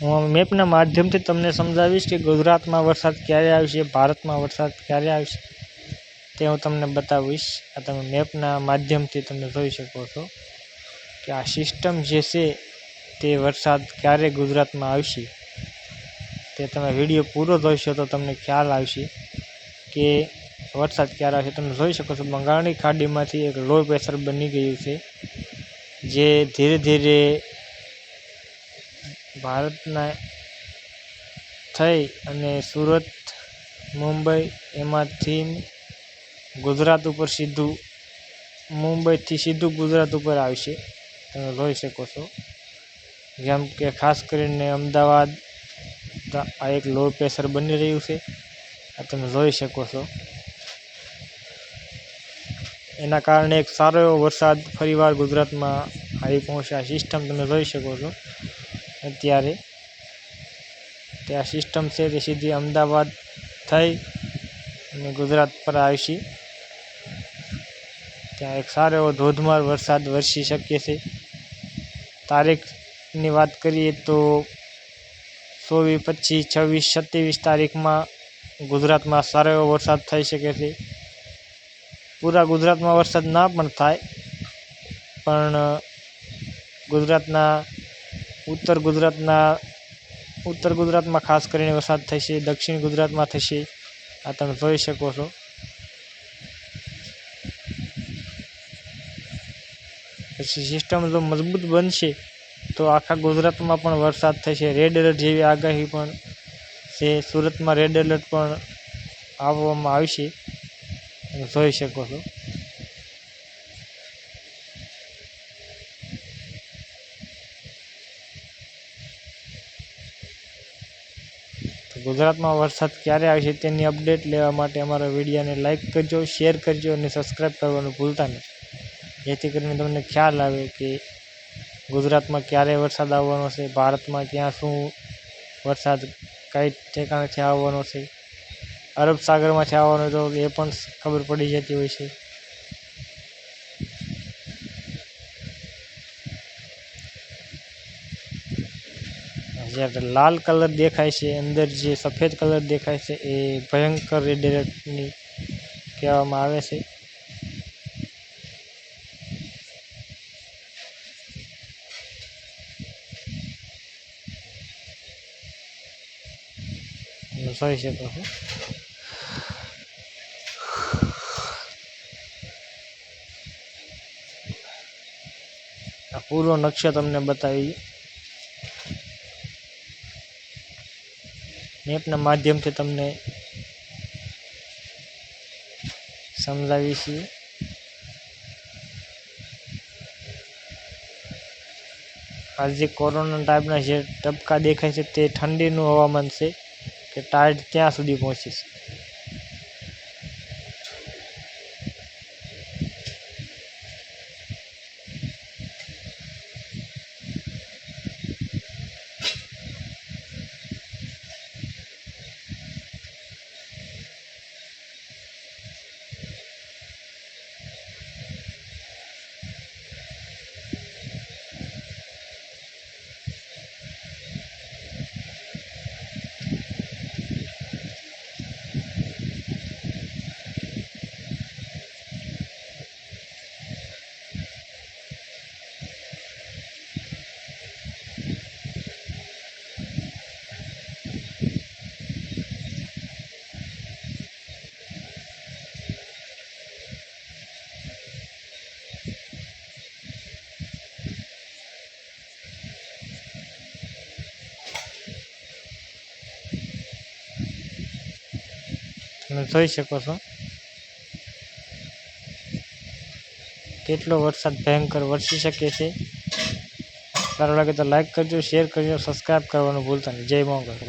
હું મેપના માધ્યમથી તમને સમજાવીશ કે ગુજરાતમાં વરસાદ ક્યારે આવશે, ભારતમાં વરસાદ ક્યારે આવશે તે હું તમને બતાવીશ. આ તમે મેપના માધ્યમથી તમે જોઈ શકો છો કે આ સિસ્ટમ જે છે તે વરસાદ ક્યારે ગુજરાતમાં આવશે તે તમે વિડીયો પૂરો જોઈશો તો તમને ખ્યાલ આવશે કે વરસાદ ક્યારે આવશે. તમે જોઈ શકો છો બંગાળની ખાડીમાંથી એક લો પ્રેશર બની ગયું છે જે ધીરે ધીરે ભારતના થઈ અને સુરત, મુંબઈ એમાંથી ગુજરાત ઉપર સીધું, મુંબઈથી સીધું ગુજરાત ઉપર આવશે. તમે જોઈ શકો છો જેમ કે ખાસ કરીને અમદાવાદ આ એક લો પ્રેશર બની રહ્યું છે. આ તમે જોઈ શકો છો એના કારણે એક સારો એવો વરસાદ ફરીવાર ગુજરાતમાં આવી પહોંચ્યા. સિસ્ટમ તમે જોઈ શકો છો અત્યારે તે આ સિસ્ટમ છે તે સીધી અમદાવાદ થઈ અને ગુજરાત પર આવશે. ત્યાં એક સારો એવો ધોધમાર વરસાદ વરસી શકે છે. તારીખની વાત કરીએ તો 24, 25, 26, 27 તારીખમાં ગુજરાતમાં સારો એવો વરસાદ થઈ શકે છે. પૂરા ગુજરાતમાં વરસાદ ના પણ થાય, પણ ગુજરાતના ઉત્તર ગુજરાતમાં ખાસ કરીને વરસાદ થશે, દક્ષિણ ગુજરાતમાં થશે. આ તમે જોઈ શકો છો. પછી સિસ્ટમ જો મજબૂત બનશે તો આખા ગુજરાતમાં પણ વરસાદ થશે. રેડ એલર્ટ જેવી આગાહી પણ છે. સુરતમાં રેડ એલર્ટ પણ આપવામાં આવશે. તમે જોઈ શકો છો. ગુજરાતમાં વરસાદ ક્યારે આવશે તેની અપડેટ લેવા માટે અમારા વિડીયોને લાઇક કરજો, શેર કરજો અને સબસ્ક્રાઈબ કરવાનું ભૂલતા નહીં, જેથી કરીને તમને ખ્યાલ આવે કે ગુજરાતમાં ક્યારે વરસાદ આવવાનો છે, ભારતમાં ક્યાં શું વરસાદ કઈ ઠેકાણેથી આવવાનો છે, અરબ સાગરમાંથી આવવાનો તો એ પણ ખબર પડી જતી હોય છે. જ્યારે લાલ કલર દેખાય છે, અંદર જે સફેદ કલર દેખાય છે એ ભયંકર રેડ એલર્ટની કહેવામાં આવે છે. તમે જોઈ શકો છો. આ પૂરો નકશો તમને બતાવી મેપના માધ્યમથી તમને સમજાવી છીએ. આ જે કોરોના ટાઈપના જે ટપકા દેખાય છે તે ઠંડીનું હવામાન છે કે ટાઈડ ત્યાં સુધી પહોંચે છે. તમે જોઈ શકો છો કેટલો વરસાદ ભયંકર વરસી શકે છે. સારું લાગે તો લાઈક કરજો, શેર કરજો, સબસ્ક્રાઈબ કરવાનું ભૂલતા નહીં. જય મોગલ.